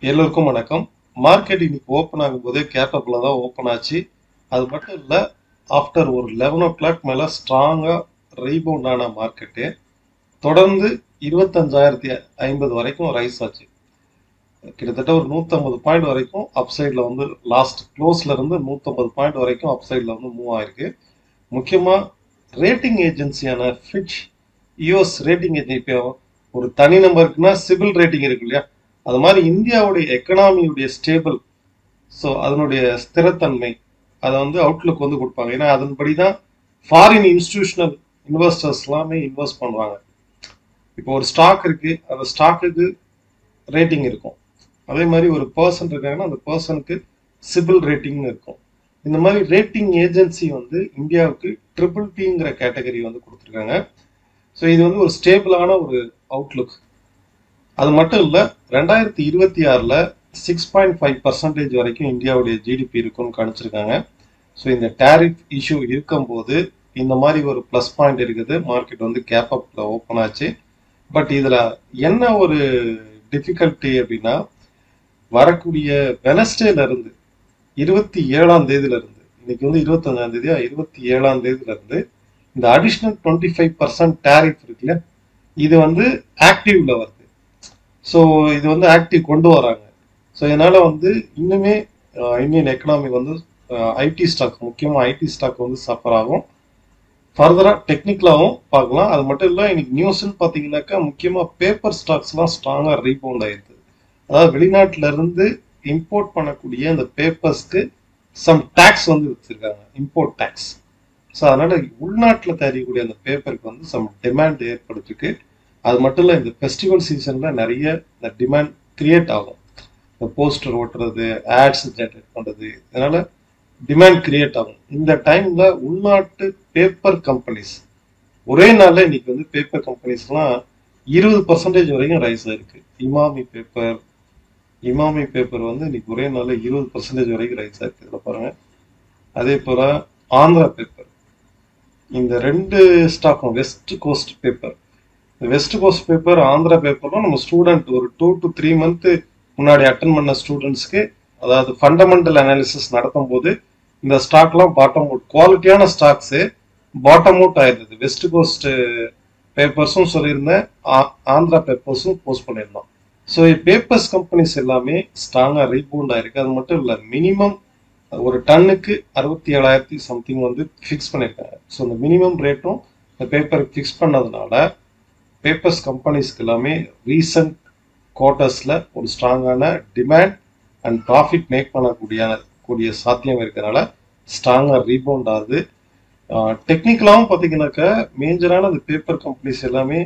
எல்லோருக்கும் வணக்கம். மார்க்கெட் இன்னைக்கு ஓப்பன் ஆகும்போதே கேப்பப்ல தான் ஓப்பன் ஆச்சு. அது மட்டும் இல்லை, ஆஃப்டர் ஒரு 11 o'clock மேலே ஸ்ட்ராங்காக ரீபவுண்ட் ஆன மார்க்கெட்டு தொடர்ந்து 25,050 வரைக்கும் ரைஸ் ஆச்சு. கிட்டத்தட்ட ஒரு 150 பாயிண்ட் வரைக்கும் அப்சைடில் வந்து லாஸ்ட் க்ளோஸ்ல இருந்து 150 பாயிண்ட் வரைக்கும் அப்சைடில் வந்து மூவ் ஆயிருக்கு. முக்கியமாக ரேட்டிங் ஏஜென்சியான ஃபிட்ச் யூஎஸ் ரேட்டிங் ஏஜென்சி, இப்போ ஒரு தனி நம்பருக்குன்னா சிபில் ரேட்டிங் இருக்கு இல்லையா, அது மாதிரி இந்தியாவுடைய எக்கனாமியுடைய ஸ்டேபிள், ஸோ அதனுடைய ஸ்திரத்தன்மை, அதை வந்து அவுட்லுக் வந்து கொடுப்பாங்க. ஏன்னா அதன்படி தான் ஃபாரின் இன்ஸ்டிடியூஷனல் இன்வெஸ்டர்ஸ் எல்லாமே இன்வெஸ்ட் பண்ணுவாங்க. இப்போ ஒரு ஸ்டாக் இருக்கு, அந்த ஸ்டாக்குக்கு ரேட்டிங் இருக்கும். அதே மாதிரி ஒரு பர்சன் இருக்காங்கன்னா அந்த பர்சனுக்கு சிபில் ரேட்டிங்னு இருக்கும். இந்த மாதிரி ரேட்டிங் ஏஜென்சி வந்து இந்தியாவுக்கு BBBங்கிற கேட்டகரி வந்து கொடுத்துருக்காங்க. ஸோ இது வந்து ஒரு ஸ்டேபிளான ஒரு அவுட்லுக். அது மட்டும் இல்லை, 2026 6.5% வரைக்கும் இந்தியாவுடைய ஜிடிபி இருக்குன்னு கணிச்சிருக்காங்க. ஸோ இந்த டேரிஃப் இஷ்யூ இருக்கும்போது இந்த மாதிரி ஒரு ப்ளஸ் பாயிண்ட் இருக்குது. மார்க்கெட் வந்து கேப்பப்ல ஓப்பன் ஆச்சு. பட் இதில் என்ன ஒரு டிஃபிகல்ட்டி அப்படின்னா, வரக்கூடிய வெனஸ்டேல இருந்து 27ஆம் தேதியில இருந்து, இன்னைக்கு வந்து 25ஆம் தேதியா, 27ஆம் தேதியில இருந்து இந்த அடிஷ்னல் 25% டேரிஃப் இருக்குல்ல, இது வந்து ஆக்டிவ்ல வருது. ஸோ இது வந்து ஆக்டிவ் கொண்டு வராங்க. ஸோ இதனால வந்து இன்னுமே இந்தியன் எக்கனாமி வந்து ஐடி ஸ்டாக், முக்கியமாக ஐடி ஸ்டாக் வந்து சஃபர் ஆகும். ஃபர்தராக டெக்னிக்கலாகவும் பார்க்கலாம். அது மட்டும் இல்லை, இன்னைக்கு நியூஸ்ன்னு பார்த்தீங்கன்னாக்கா முக்கியமாக பேப்பர் ஸ்டாக்ஸ்லாம் ஸ்ட்ராங்காக ரீபவுண்ட் ஆயிருக்கு. அதாவது வெளிநாட்டில இருந்து இம்போர்ட் பண்ணக்கூடிய அந்த பேப்பர்ஸ்க்கு சம் டேக்ஸ் வந்து வச்சிருக்காங்க, இம்போர்ட் டேக்ஸ். ஸோ அதனால உள்நாட்டில் தயாரிக்கக்கூடிய அந்த பேப்பருக்கு வந்து சம் டிமாண்ட் ஏற்படுத்திருக்கு. அது மட்டும் இல்லை, இந்த ஃபெஸ்டிவல் சீசன்ல நிறைய இந்த டிமாண்ட் கிரியேட் ஆகும். இந்த போஸ்டர் ஓட்டுறது, ஆட்ஸ் ஜென்ரேட் பண்றது, இதனால டிமாண்ட் கிரியேட் ஆகும். இந்த டைம்ல உள்நாட்டு பேப்பர் கம்பெனிஸ் ஒரே நாள்ல இன்னைக்கு வந்து பேப்பர் கம்பெனிஸ்லாம் 20% வரைக்கும் ரைஸ் ஆயிருக்கு. இமாமி பேப்பர் வந்து இன்னைக்கு ஒரே நாள்ல 20% வரைக்கும் ரைஸ் ஆயிருக்கு. இதில் பாருங்க. அதே போல ஆந்திரா பேப்பர், இந்த ரெண்டு ஸ்டாக்கும் வெஸ்ட் கோஸ்ட் பேப்பர், ஆந்திரா பேப்பர்லாம் நம்ம ஸ்டூடெண்ட் ஒரு 2 to 3 months முன்னாடி அட்டன் பண்ண ஸ்டூடெண்ட்ஸ்க்கு, அதாவது ஃபண்டமெண்டல் அனாலிசிஸ் நடத்தும் போது இந்த ஸ்டாக்லாம் பாட்டம் அவுட், குவாலிட்டியான ஸ்டாக்ஸு பாட்டம் அவுட் ஆயிருந்தது. வெஸ்ட் கோஸ்ட் பேப்பர்ஸும் சொல்லியிருந்தேன், ஆந்திரா பேப்பர்ஸும் போஸ்ட் பண்ணியிருந்தோம். ஸோ பேப்பர்ஸ் கம்பெனிஸ் எல்லாமே ஸ்ட்ராங்காக ரீபவுண்ட் ஆயிருக்கு. அது மட்டும் இல்லை, மினிமம் ஒரு டன்னுக்கு 67,000 சம்திங் வந்து ஃபிக்ஸ் பண்ணியிருக்காங்க. ஸோ இந்த மினிமம் ரேட்டும் இந்த பேப்பருக்கு ஃபிக்ஸ் பண்ணதுனால பேப்பர்ஸ் கம்பெனிஸ்க்கு எல்லாமே ரீசன்ட் குவார்ட்டர்ஸ்ல ஒரு ஸ்ட்ராங்கான டிமாண்ட் அண்ட் ப்ராஃபிட் மேக் பண்ணக்கூடிய சாத்தியம் இருக்கிறதுனால ஸ்ட்ராங்காக ரீபவுண்ட் ஆகுது. டெக்னிக்கலாகவும் பார்த்தீங்கன்னாக்கா மேஜரான அந்த பேப்பர் கம்பெனிஸ் எல்லாமே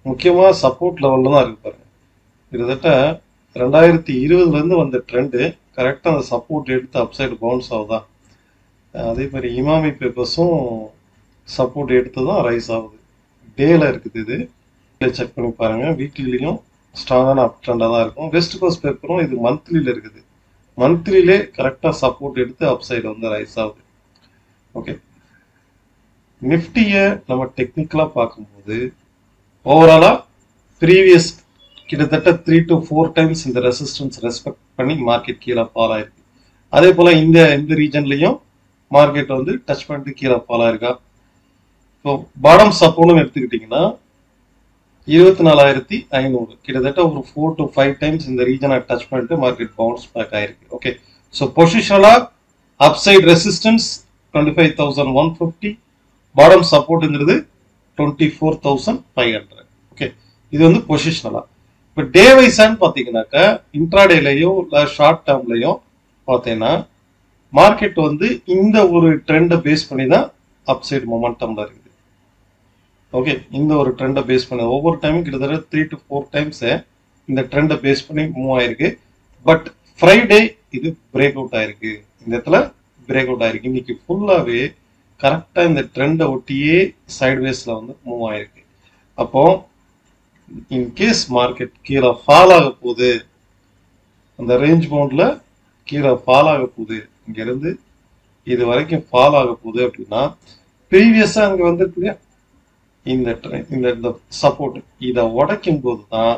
முக்கியமாக சப்போர்ட் லெவலில் தான் இருக்கு. பாருங்க, கிட்டத்தட்ட 2020 வந்த ட்ரெண்டு கரெக்டாக அந்த சப்போர்ட் எடுத்து அப்சைடு பவுன்ஸ் ஆகுதா. அதே மாதிரி இமாமி பேப்பர்ஸும் சப்போர்ட் எடுத்து தான் ரைஸ் ஆகுது. டேல இருக்குது. இது செக் பண்ணி பாருங்க. வீக்லிலையும் ஸ்ட்ராங்கான அப் ட்ரெண்டாக தான் இருக்கும். வெஸ்ட் கோஸ்ட் பேப்பரும் இது மந்த்லியில் இருக்குது. மந்த்லிலே கரெக்டாக சப்போர்ட் எடுத்து அப் சைடு வந்து ரைஸ் ஆகுது. ஓகே, நிஃப்டியை நம்ம டெக்னிக்கலாக பார்க்கும்போது ஓவராலாக ப்ரீவியஸ் கிட்டத்தட்ட 3 to 4 times இந்த ரெசிஸ்டன்ஸ் ரெஸ்பெக்ட் பண்ணி மார்க்கெட் கீழே ஃபால் ஆயிருக்கு. அதே போல் இந்த ரீஜன்லையும் மார்க்கெட் வந்து டச் பண்ணிட்டு கீழே ஃபால் ஆயிருக்கா. இப்போ பாடம் சப்போர்ட்னு எடுத்துக்கிட்டிங்கன்னா 24,500, கிட்டத்தட்ட ஒரு 4 to 5 times இந்த ரீஜனை டச் பண்ணிட்டு மார்க்கெட் பவுன்ஸ் பேக் ஆயிருக்கு. ஓகே, ஸோ பொசிஷனலா அப்சைட் ரெசிஸ்டன்ஸ் 25,150, பாடம் சப்போர்ட்டுங்கிறது 24,500. ஓகே, இது வந்து பொசிஷனலா. இப்போ டே வைஸான்னு பார்த்தீங்கன்னாக்கா இன்ட்ராடேலையும் இல்லை ஷார்ட் டேர்ம்லையும் பார்த்தீங்கன்னா மார்க்கெட் வந்து இந்த ஒரு ட்ரெண்டை பேஸ் பண்ணி தான் அப்சைட் மொமெண்டம்ல இருக்குது. ஓகே, இந்த ஒரு ட்ரெண்டை பேஸ் பண்ணி ஒவ்வொரு டைமும் கிட்டத்தட்ட 3 to 4 times இந்த ட்ரெண்டை பேஸ் பண்ணி மூவ் ஆயிருக்கு. பட் ஃப்ரைடே இது பிரேக் அவுட் ஆயிருக்கு. இந்த இடத்துல பிரேக் அவுட் ஆயிருக்கு. இன்னைக்கு ஃபுல்லாவே கரெக்டா இந்த ட்ரெண்டை ஒட்டியே சைட்வேஸ்ல வந்து மூவ் ஆயிருக்கு. அப்போ இன்கேஸ் மார்க்கெட் கீழே ஃபால் ஆக போகுது, அந்த ரேஞ்ச் பவுண்ட்ல கீழே ஃபால் ஆக போகுது, இங்க இருந்து இது வரைக்கும் ஃபால் ஆக போகுது அப்படின்னா ப்ரீவியஸா அங்க வந்துருக்கு இல்லையா இந்த சப்போர்ட், இதை உடைக்கும் போது தான்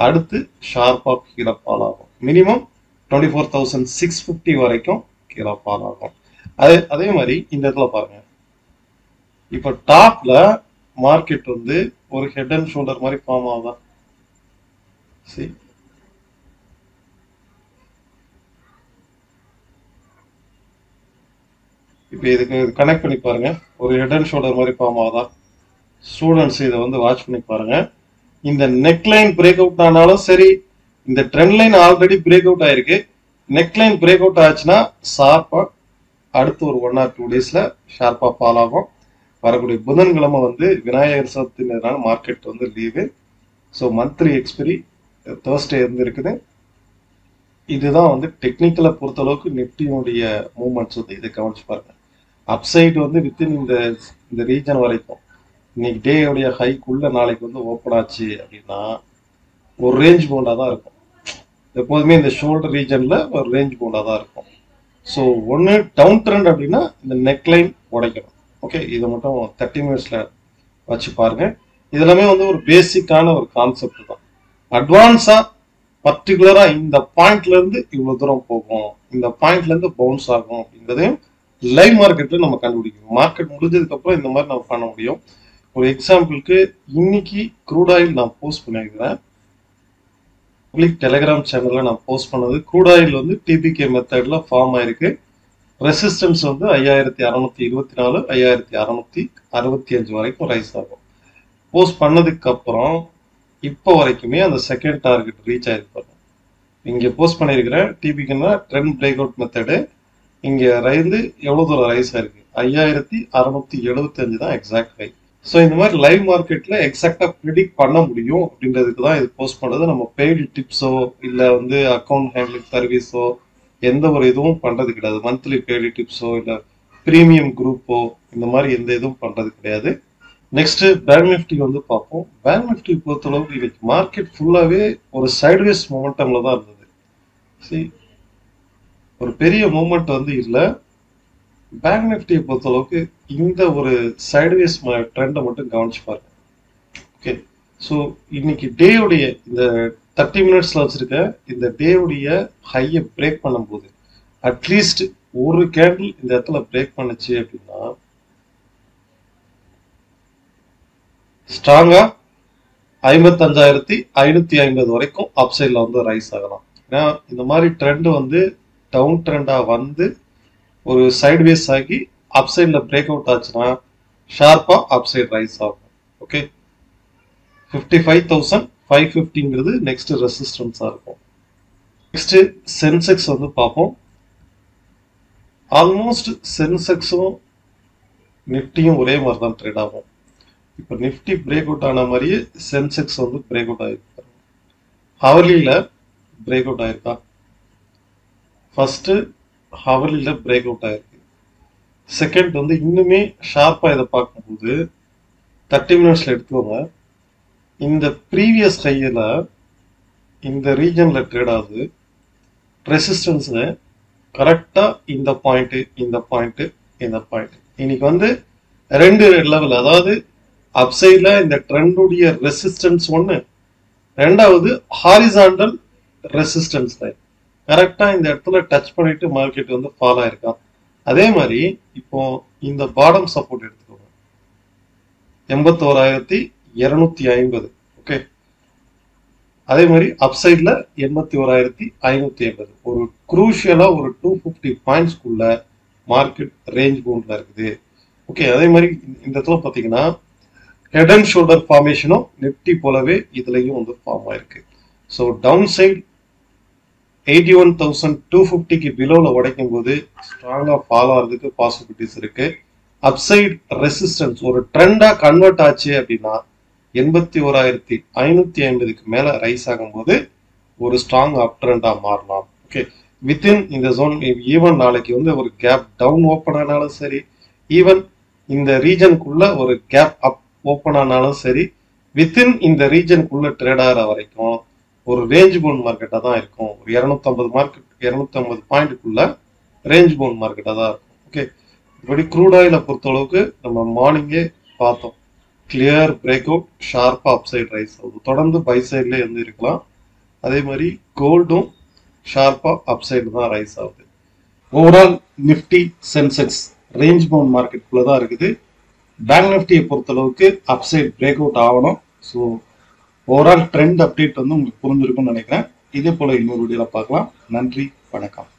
அடுத்து ஷார்ப்பா கீழே ஃபால் ஆகும். மினிமம் 24,650 வரைக்கும் கீழே ஃபால் ஆகும். அதே மாதிரி இந்த இடத்துல பாருங்க, இப்ப டாப்ல மார்க்கெட் வந்து ஒரு ஹெட் அண்ட் ஷோல்டர் மாதிரி ஃபார்ம் ஆகுதா? சரி, இப்ப இதுக்கு கனெக்ட் பண்ணி பாருங்க, ஒரு ஹெட் அண்ட் ஷோல்டர் மாதிரி ஃபார்ம் ஆகுதா? ஸ்டூடெண்ட்ஸ் இதை வந்து வாட்ச் பண்ணி பாருங்க. இந்த நெக்லைன் பிரேக் அவுட் ஆனாலும் சரி, இந்த trend line already break out ஆயிருக்கு. நெக்லைன் பிரேக் அவுட் ஆச்சுன்னா ஷார்ப்பா அடுத்து ஒரு 1 or 2 டேஸ்ல ஷார்ப்பா ஃபால் ஆகும். வரக்கூடிய புதன்கிழமை வந்து விநாயகர் சதுர்த்தினால மார்க்கெட் வந்து leave. So monthly expiry Thursday இருந்து இருக்குது. இதுதான் வந்து டெக்னிக்கலை பொறுத்தளவுக்கு நிப்டியினுடைய மூவ்மெண்ட்ஸ் வந்து இதை கவனிச்சு பாருங்க. அப்சைடு வந்து வித்தின் இந்த ரீஜன் வரைக்கும் இன்னைக்கு டேயோடைய ஹைக்குள்ள நாளைக்கு வந்து ஓப்பன் ஆச்சு அப்படின்னா ஒரு ரேஞ்ச் பவுண்டா தான் இருக்கும். எப்போதுமே இந்த ஷோல்டர் ரீஜன்ல ஒரு ரேஞ்ச் பவுண்டா தான் இருக்கும். ஸோ ஒன்று டவுன் ட்ரெண்ட் அப்படின்னா இந்த நெக்லைன் உடைக்கணும். ஓகே, இதை மட்டும் 30 மினிட்ஸ்ல வச்சு பாருங்க. இதெல்லாமே வந்து ஒரு பேசிக்கான ஒரு கான்செப்ட் தான். அட்வான்ஸா பர்டிகுலரா இந்த பாயிண்ட்ல இருந்து இவ்வளவு தூரம் போகும், இந்த பாயிண்ட்ல இருந்து பவுன்ஸ் ஆகும் அப்படிங்கிறதையும் லைவ் மார்க்கெட்ல நம்ம கண்டுபிடிக்கணும். மார்க்கெட் முடிஞ்சதுக்கு அப்புறம் இந்த மாதிரி நம்ம பண்ண முடியும். ஒரு எக்ஸாம்பிளுக்கு இன்னைக்கு க்ரூட் ஆயில் நான் போஸ்ட் பண்ணியிருக்கிறேன். டெலிகிராம் சேனல்ல நான் போஸ்ட் பண்ணது க்ரூட் ஆயில் வந்து டிபிகே மெத்தட்ல ஃபார்ம் ஆயிருக்கு. ரெசிஸ்டன்ஸ் வந்து 5624 5665 வரைக்கும் ரைஸ் ஆகும். போஸ்ட் பண்ணதுக்கு அப்புறம் இப்போ வரைக்குமே அந்த செகண்ட் டார்கெட் ரீச் ஆயிருப்பாங்க. இங்க போஸ்ட் பண்ணியிருக்கிறேன் டிபிக்குன்னா ட்ரெண்ட் பிரேக் அவுட் மெத்தடு. இங்க ரைந்து எவ்வளவு தூரம் ரைஸ் ஆயிருக்கு? 5675 தான் எக்ஸாக்ட் ஹை. ஸோ இந்த மாதிரி லைவ் மார்க்கெட்ல எக்ஸாக்டா ப்ரிடிக்ட் பண்ண முடியும் அப்படின்றதுக்கு தான் இது போஸ்ட் பண்ணது. நம்ம பெய்டு டிப்ஸோ இல்லை வந்து அக்கௌண்ட் ஹேண்ட்லிங் சர்வீஸோ எந்த ஒரு இதுவும் பண்றது கிடையாது. மந்த்லி பெய்டு டிப்ஸோ இல்லை ப்ரீமியம் குரூப்போ இந்த மாதிரி எந்த இதுவும் பண்றது கிடையாது. நெக்ஸ்ட் பேங்க் நிஃப்டி வந்து பார்ப்போம். பேங்க் நிஃப்டி பொறுத்தளவுக்கு இன்னைக்கு மார்க்கெட் ஃபுல்லாவே ஒரு சைட்வேஸ் மொமெண்டம்ல தான் இருந்தது. சரி, ஒரு பெரிய மூமெண்ட் வந்து இல்லை. பேங்க் நிஃப்டியை பொறுத்தளவுக்கு இந்த ஒரு சைட்வேஸ் ட்ரெண்டை மட்டும் கவனிச்சு பாருங்க. ஓகே, ஸோ இன்னைக்கு டேவுடைய இந்த 30 மினிட்ஸ்ல வச்சிருக்க இந்த டேவுடைய ஹையை பிரேக் பண்ணும்போது அட்லீஸ்ட் ஒரு கேண்டில் இந்த இடத்துல பிரேக் பண்ணுச்சு அப்படின்னா ஸ்ட்ராங்கா 55,550 வரைக்கும் அப்சைட்ல வந்து ரைஸ் ஆகலாம். ஏன்னா இந்த மாதிரி ட்ரெண்ட் வந்து டவுன் ட்ரெண்டா வந்து ஒரு சைட்வேஸ் ஆகி அப்சைட்ல பிரேக் அவுட் ஆச்சுன்னா ஷார்ப்பா அப்சைட் ரைஸ் ஆகும். ஓகே, 55,550ங்கிறது நெக்ஸ்ட் ரெசிஸ்டன்ஸா இருக்கும். நெக்ஸ்ட் சென்செக்ஸ் வந்து பார்ப்போம். ஆல்மோஸ்ட் சென்செக்ஸும் நிஃப்டியும் ஒரே மாதிரி தான் ட்ரேட் ஆகும். இப்போ நிஃப்டி பிரேக் அவுட் ஆன மாதிரியே சென்செக்ஸ் வந்து பிரேக் அவுட் ஆயிருக்கு. ஹவர்லியில பிரேக் அவுட் ஆயிருக்கா? ஃபர்ஸ்ட் ஹவர்லியில பிரேக் அவுட் ஆயிருக்கு. செகண்ட் வந்து இன்னுமே ஷார்ப்பா இதை பார்க்கும்போது 30 மினிட்ஸ்ல எடுத்துக்கோங்க. இந்த ப்ரீவியஸ் ஹையில இந்த ரீஜன்ல ட்ரேட் ஆகுது. ரெசிஸ்டன்ஸ் கரெக்டா இந்த பாயிண்ட், இந்த பாயிண்ட், இந்த பாயிண்ட். இன்னைக்கு வந்து 2 லெவல், அதாவது அப்சைட்ல இந்த ட்ரெண்டுடைய ரெசிஸ்டன்ஸ் ஒன்று, ரெண்டாவது ஹாரிசாண்டல் ரெசிஸ்டன்ஸ் லைன் கரெக்டா இந்த இடத்துல டச் பண்ணிட்டு மார்க்கெட் வந்து ஃபால் ஆயிருக்கான். அதே மாதிரி இப்போ இந்த பாட்டம் சப்போர்ட் எடுத்துக்கோங்க, 81,250. ஓகே, அதே மாதிரி அப்சைட்ல 81,550. ஒரு குரூஷியலா ஒரு 250 பாயிண்ட்ஸ்க்குள்ள மார்க்கெட் ரேஞ்ச் பவுண்ட்ல இருக்குது. ஓகே, அதே மாதிரி இந்த இடத்துல பாத்தீங்கன்னா ஹெட் அண்ட் ஷோல்டர் ஃபார்மேஷனும் நிப்டி போலவே இதுலயும் வந்து ஃபார்ம் ஆயிருக்கு. ஸோ டவுன் சைட் 81,250க்கு பிலோல உடைக்கும் போது ஸ்ட்ராங்கா ஃபால் ஆகிறதுக்கு பாசிபிலிட்டிஸ் இருக்கு. அப்சைட் ரெசிஸ்டன்ஸ் ஒரு ட்ரெண்டா கன்வெர்ட் ஆச்சு அப்படின்னா 81,550க்கு மேல ரைஸ் ஆகும்போது ஒரு ஸ்ட்ராங் அப் ட்ரெண்டா மாறலாம். ஓகே, வித்தின் இந்த ஜோன் ஈவன் நாளைக்கு வந்து ஒரு கேப் டவுன் ஓப்பன் ஆனாலும் சரி, ஈவன் இந்த ரீஜனுக்குள்ள ஒரு கேப் அப் ஓப்பன் ஆனாலும் சரி, வித்தின் இந்த ரீஜனுக்குள்ள ட்ரேட் ஆகிற வரைக்கும் ஒரு ரேஞ்ச் பவுண்ட் மார்க்கெட்டா தான் இருக்கும். ஒரு 250 பாயிண்ட்டுக்குள்ள ரேஞ்ச் பவுண்ட் மார்க்கெட்டா தான் இருக்கும். ஓகே, இப்படி க்ரூட் ஆயிலை பொறுத்தளவுக்கு நம்ம மார்னிங்கே பார்த்தோம், கிளியர் பிரேக் அவுட், ஷார்ப்பா அப் சைட் ரைஸ் ஆகுது. தொடர்ந்து பை சைட்ல இருந்து இருக்கலாம். அதே மாதிரி கோல்டும் ஷார்ப்பா அப்சைடு தான் ரைஸ் ஆகுது. Overall Nifty Sensex range bound மார்க்கெட்டுக்குள்ள தான் இருக்குது. பேங்க் நிஃப்டியை பொறுத்தளவுக்கு அப்சைட் பிரேக் அவுட் ஆகணும். ஸோ ஓவரால் ட்ரெண்ட் அப்டேட் வந்து உங்களுக்கு புரிஞ்சிருக்கும்னு நினைக்கிறேன். இதே போல இன்னொரு வீடியோல பார்க்கலாம். நன்றி, வணக்கம்.